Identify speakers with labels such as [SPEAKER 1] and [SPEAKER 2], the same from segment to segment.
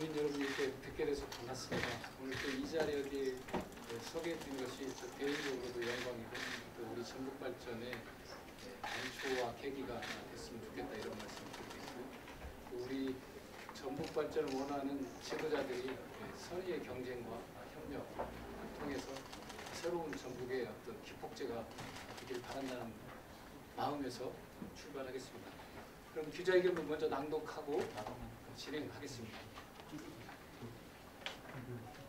[SPEAKER 1] 국민 여러분 이렇게 뵙게 돼서 반갑습니다. 오늘 또 이 자리에 어디 소개해 드린 것이 개인적으로도 영광이고 또 우리 전북발전의 단초와 계기가 됐으면 좋겠다 이런 말씀 드리겠고요. 우리 전북발전을 원하는 지도자들이 선의의 경쟁과 협력을 통해서 새로운 전북의 어떤 기폭제가 되길 바란다는 마음에서 출발하겠습니다. 그럼 기자회견도 먼저 낭독하고 진행하겠습니다.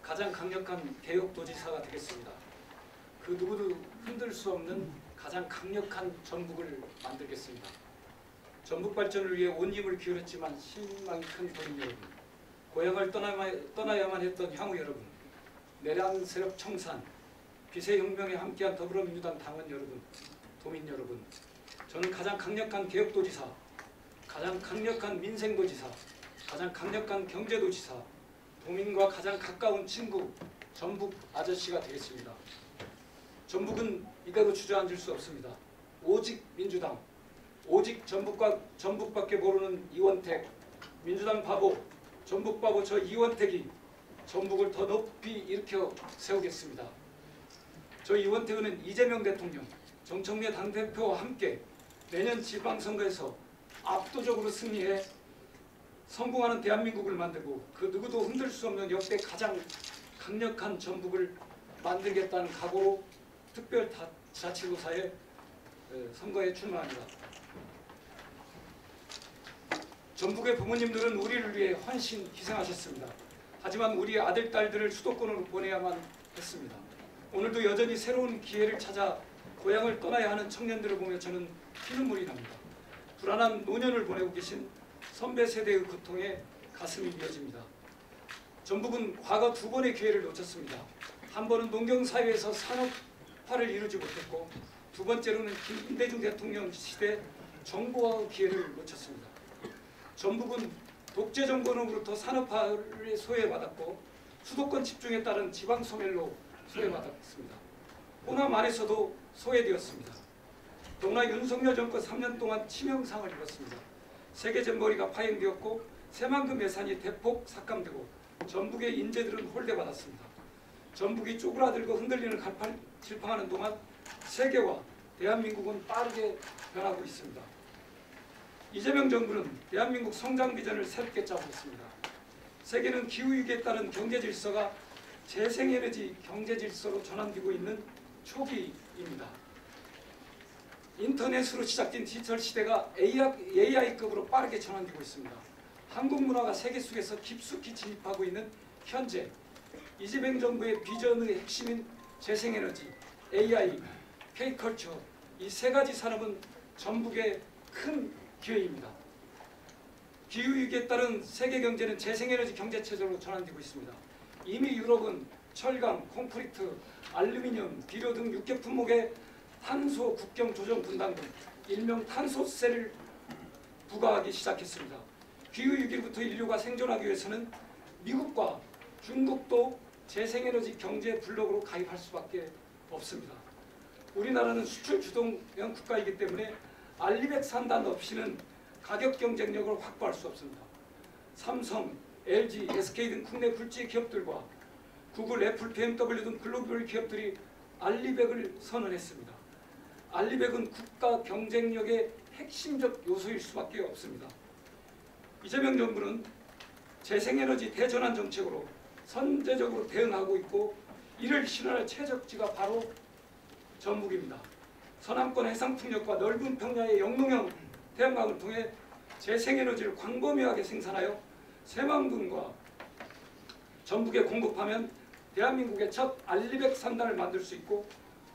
[SPEAKER 1] 가장 강력한 개혁도지사가 되겠습니다. 그 누구도 흔들 수 없는 가장 강력한 전북을 만들겠습니다. 전북 발전을 위해 온 힘을 기울였지만 실망이 큰 도민 여러분, 고향을 떠나야만 했던 향후 여러분, 내란 세력 청산, 비세혁명에 함께한 더불어민주당 당원 여러분, 도민 여러분, 저는 가장 강력한 개혁도지사, 가장 강력한 민생도지사, 가장 강력한 경제도지사, 도민과 가장 가까운 친구, 전북 아저씨가 되겠습니다. 전북은 이대로 주저앉을 수 없습니다. 오직 민주당, 오직 전북밖에 모르는 이원택, 민주당 바보, 전북 바보 저 이원택이 전북을 더 높이 일으켜 세우겠습니다. 저 이원택은 이재명 대통령, 정청래 당대표와 함께 내년 지방선거에서 압도적으로 승리해 성공하는 대한민국을 만들고 그 누구도 흔들 수 없는 역대 가장 강력한 전북을 만들겠다는 각오로 특별자치도사의 선거에 출마합니다. 전북의 부모님들은 우리를 위해 헌신 희생하셨습니다. 하지만 우리 아들, 딸들을 수도권으로 보내야만 했습니다. 오늘도 여전히 새로운 기회를 찾아 고향을 떠나야 하는 청년들을 보며 저는 피눈물이 납니다. 불안한 노년을 보내고 계신 선배 세대의 고통에 가슴이 미어집니다. 전북은 과거 2번의 기회를 놓쳤습니다. 한 번은 농경사회에서 산업화를 이루지 못했고 두 번째로는 김대중 대통령 시대 정보화의 기회를 놓쳤습니다. 전북은 독재 정권으로부터 산업화를 소외받았고 수도권 집중에 따른 지방소멸로 소외받았습니다. 호남 안에서도 소외되었습니다. 더구나 윤석열 정권 3년 동안 치명상을 입었습니다. 세계잼버리가 파행되었고 새만금 예산이 대폭 삭감되고 전북의 인재들은 홀대받았습니다. 전북이 쪼그라들고 흔들리는 갈팡질팡하는 동안 세계와 대한민국은 빠르게 변하고 있습니다. 이재명 정부는 대한민국 성장 비전을 새롭게 짜고 있습니다. 세계는 기후위기에 따른 경제질서가 재생에너지 경제질서로 전환되고 있는 초기입니다. 인터넷으로 시작된 디지털 시대가 AI급으로 빠르게 전환되고 있습니다. 한국 문화가 세계 속에서 깊숙이 진입하고 있는 현재 이재명 정부의 비전의 핵심인 재생에너지, AI, K컬처 이 세 가지 산업은 전북의 큰 기회입니다. 기후위기에 따른 세계 경제는 재생에너지 경제체제로 전환되고 있습니다. 이미 유럽은 철강, 콘크리트, 알루미늄, 비료 등 6개 품목의 탄소 국경 조정 분담금, 일명 탄소세를 부과하기 시작했습니다. 기후위기로부터 인류가 생존하기 위해서는 미국과 중국도 재생에너지 경제 블록으로 가입할 수밖에 없습니다. 우리나라는 수출 주동형 국가이기 때문에 알리백 산단 없이는 가격 경쟁력을 확보할 수 없습니다. 삼성, LG, SK 등 국내 굴지 기업들과 구글, 애플, BMW 등 글로벌 기업들이 알리백을 선언했습니다. 알리백은 국가 경쟁력의 핵심적 요소일 수밖에 없습니다. 이재명 정부는 재생에너지 대전환 정책으로 선제적으로 대응하고 있고 이를 실현할 최적지가 바로 전북입니다. 서남권 해상풍력과 넓은 평야의 영농형 태양광을 통해 재생에너지를 광범위하게 생산하여 새만금과 전북에 공급하면 대한민국의 첫 알리백 산단을 만들 수 있고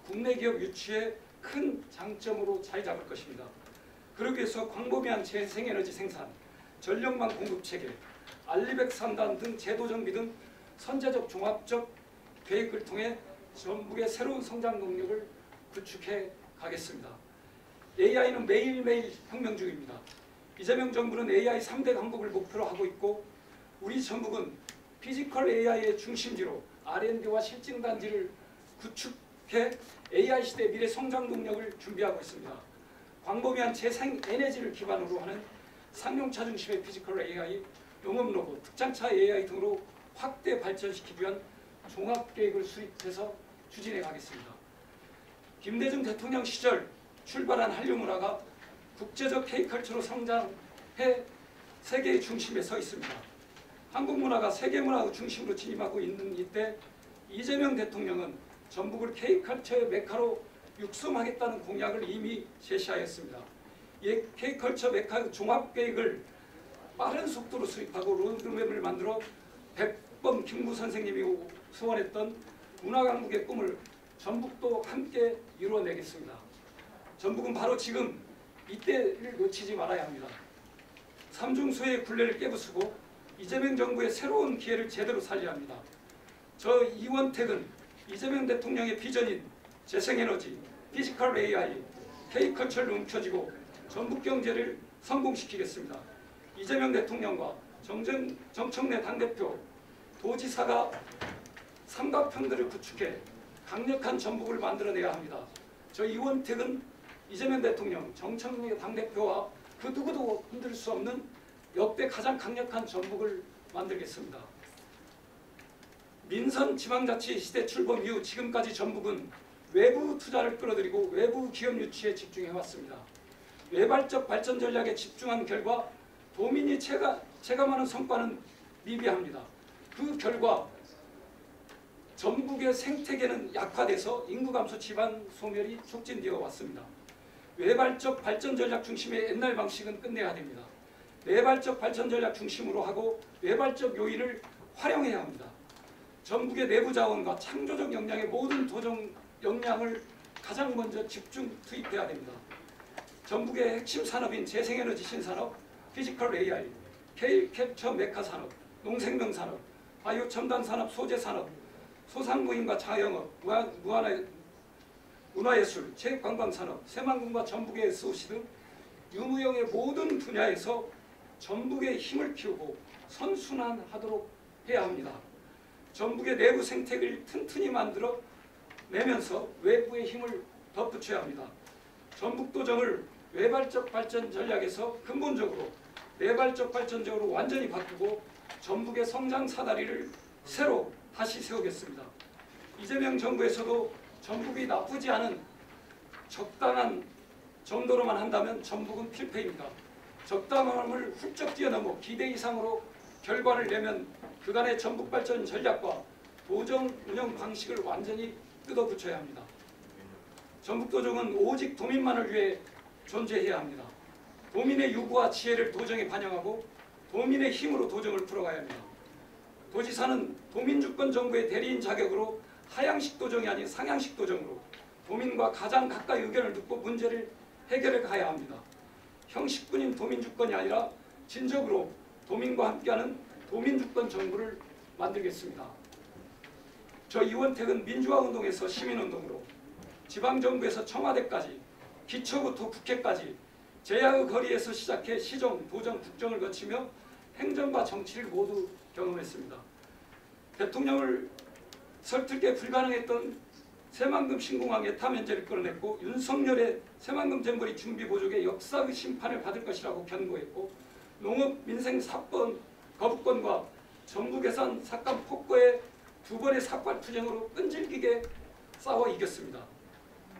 [SPEAKER 1] 국내 기업 유치에 큰 장점으로 자리 잡을 것입니다. 그러기 위해서 광범위한 재생에너지 생산, 전력망 공급체계, 알리백 산단 등 제도 정비 등 선제적 종합적 계획을 통해 전북의 새로운 성장 동력을 구축해 가겠습니다. AI는 매일매일 혁명 중입니다. 이재명 정부는 AI 3대 강국을 목표로 하고 있고 우리 전북은 피지컬 AI의 중심지로 R&D와 실증단지를 구축해 AI 시대 미래 성장 동력을 준비하고 있습니다. 광범위한 재생 에너지를 기반으로 하는 상용차 중심의 피지컬 AI, 농업 로봇, 특장차 AI 등으로 확대 발전시키기 위한 종합계획을 수립해서 추진해 가겠습니다. 김대중 대통령 시절 출발한 한류문화가 국제적 K컬처로 성장해 세계의 중심에 서 있습니다. 한국 문화가 세계 문화 중심으로 진입하고 있는 이때 이재명 대통령은 전북을 K컬처의 메카로 육성하겠다는 공약을 이미 제시하였습니다. 이 K컬처 메카 종합계획을 빠른 속도로 수립하고 로드맵을 만들어 백범 김구 선생님이 소원했던 문화강국의 꿈을 전북도 함께 이루어내겠습니다. 전북은 바로 지금 이때를 놓치지 말아야 합니다. 삼중수의 굴레를 깨부수고 이재명 정부의 새로운 기회를 제대로 살려야 합니다. 저 이원택은 이재명 대통령의 비전인 재생에너지, 피지컬 AI, K컬처를 움켜쥐고 전북 경제를 성공시키겠습니다. 이재명 대통령과 정청래 당대표, 도지사가 삼각편들을 구축해 강력한 전북을 만들어내야 합니다. 저 이원택은 이재명 대통령, 정청래 당대표와 그 누구도 흔들 수 없는 역대 가장 강력한 전북을 만들겠습니다. 민선 지방자치 시대 출범 이후 지금까지 전북은 외부 투자를 끌어들이고 외부 기업 유치에 집중해왔습니다. 외발적 발전 전략에 집중한 결과 도민이 체감하는 성과는 미비합니다. 그 결과 전북의 생태계는 약화돼서 인구 감소, 지방 소멸이 촉진되어 왔습니다. 외발적 발전 전략 중심의 옛날 방식은 끝내야 됩니다. 내발적 발전 전략 중심으로 하고 외발적 요인을 활용해야 합니다. 전북의 내부 자원과 창조적 역량의 모든 도정 역량을 가장 먼저 집중 투입해야 됩니다. 전북의 핵심 산업인 재생에너지 신산업, 피지컬 AI, K캡처 메카 산업, 농생명 산업, 바이오 첨단 산업, 소재 산업, 소상공인과 자영업, 문화예술, 체육관광산업, 새만금과 전북의 SOC 등 유무형의 모든 분야에서 전북의 힘을 키우고 선순환하도록 해야 합니다. 전북의 내부 생태계를 튼튼히 만들어 내면서 외부의 힘을 덧붙여야 합니다. 전북도정을 외발적 발전 전략에서 근본적으로 내발적 발전적으로 완전히 바꾸고 전북의 성장 사다리를 새로 다시 세우겠습니다. 이재명 정부에서도 전북이 나쁘지 않은 적당한 정도로만 한다면 전북은 필패입니다. 적당함을 훌쩍 뛰어넘어 기대 이상으로 결과를 내면 그간의 전북 발전 전략과 도정 운영 방식을 완전히 뜯어붙여야 합니다. 전북도정은 오직 도민만을 위해 존재해야 합니다. 도민의 요구와 지혜를 도정에 반영하고 도민의 힘으로 도정을 풀어가야 합니다. 도지사는 도민주권 정부의 대리인 자격으로 하향식 도정이 아닌 상향식 도정으로 도민과 가장 가까이 의견을 듣고 문제를 해결해 가야 합니다. 형식뿐인 도민주권이 아니라 진정으로 도민과 함께하는 도민주권 정부를 만들겠습니다. 저 이원택은 민주화운동에서 시민운동으로 지방정부에서 청와대까지 기초부터 국회까지 제야의 거리에서 시작해 시정, 도정, 국정을 거치며 행정과 정치를 모두 경험했습니다. 대통령을 설득에 불가능했던 새만금 신공항의 탐연제를 끌어냈고 윤석열의 새만금 잼버리 준비 보조의 역사의 심판을 받을 것이라고 견고했고 농업 민생 사건 거부권과 정부 개선 삭감 폭거의 두 번의 삭발 투쟁으로 끈질기게 싸워 이겼습니다.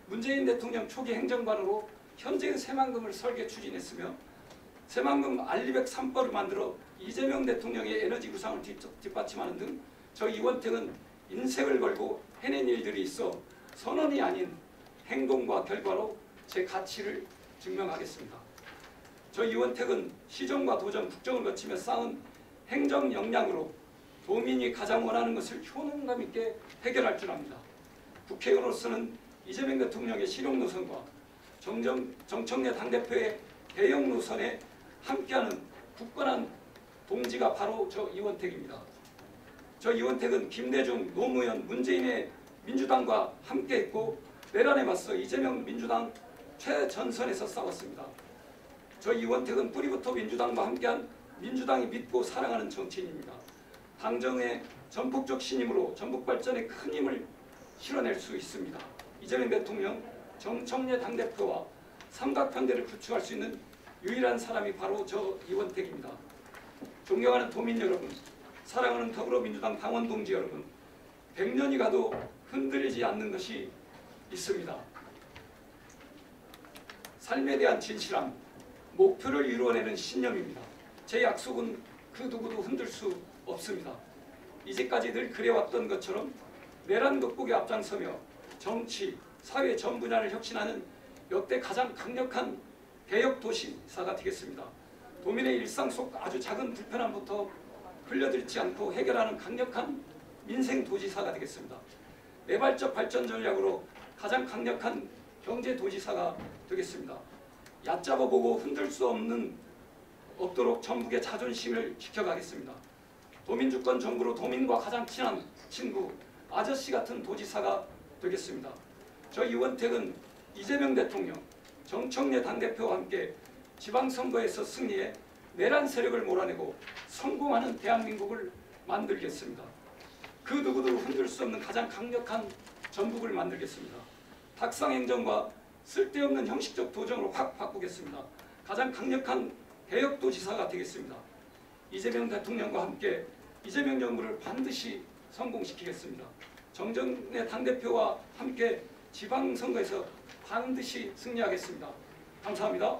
[SPEAKER 1] 문재인 대통령 초기 행정관으로 현재의 새만금을 설계 추진했으며 새만금 알리백 3법을 만들어 이재명 대통령의 에너지 구상을 뒷받침하는 등 저 이원택은 인생을 걸고 해낸 일들이 있어 선언이 아닌 행동과 결과로 제 가치를 증명하겠습니다. 저 이원택은 시정과 도정, 국정을 거치며 쌓은 행정 역량으로 도민이 가장 원하는 것을 효능감 있게 해결할 줄 압니다. 국회의원으로서는 이재명 대통령의 실용 노선과 정청래 당대표의 대형 노선에 함께하는 굳건한 동지가 바로 저 이원택입니다. 저 이원택은 김대중, 노무현, 문재인의 민주당과 함께했고 내란에 맞서 이재명 민주당 최전선에서 싸웠습니다. 저 이원택은 뿌리부터 민주당과 함께한 민주당이 믿고 사랑하는 정치인입니다. 당정의 전폭적 신임으로 전북 발전에 큰 힘을 실어낼 수 있습니다. 이재명 대통령, 정청래 당대표와 삼각편대를 구축할 수 있는 유일한 사람이 바로 저 이원택입니다. 존경하는 도민 여러분, 사랑하는 더불어민주당 당원 동지 여러분, 100년이 가도 흔들리지 않는 것이 있습니다. 삶에 대한 진실함, 목표를 이루어내는 신념입니다. 제 약속은 그 누구도 흔들 수 없습니다. 이제까지 늘 그래왔던 것처럼 내란 극복에 앞장서며 정치, 사회 전 분야를 혁신하는 역대 가장 강력한 개혁 도시사가 되겠습니다. 도민의 일상 속 아주 작은 불편함부터 흘려들지 않고 해결하는 강력한 민생 도지사가 되겠습니다. 매발적 발전 전략으로 가장 강력한 경제 도지사가 되겠습니다. 얕잡아 보고 흔들 수 없도록 전북의 자존심을 지켜가겠습니다. 도민주권 정부로 도민과 가장 친한 친구, 아저씨 같은 도지사가 되겠습니다. 저 이원택은 이재명 대통령, 정청래 당대표와 함께 지방선거에서 승리해 내란 세력을 몰아내고 성공하는 대한민국을 만들겠습니다. 그 누구도 흔들 수 없는 가장 강력한 전북을 만들겠습니다. 탁상행정과 쓸데없는 형식적 도정으로 확 바꾸겠습니다. 가장 강력한 개혁도지사가 되겠습니다. 이재명 대통령과 함께 이재명 정부를 반드시 성공시키겠습니다. 정청래 당대표와 함께 지방선거에서 반드시 승리하겠습니다. 감사합니다.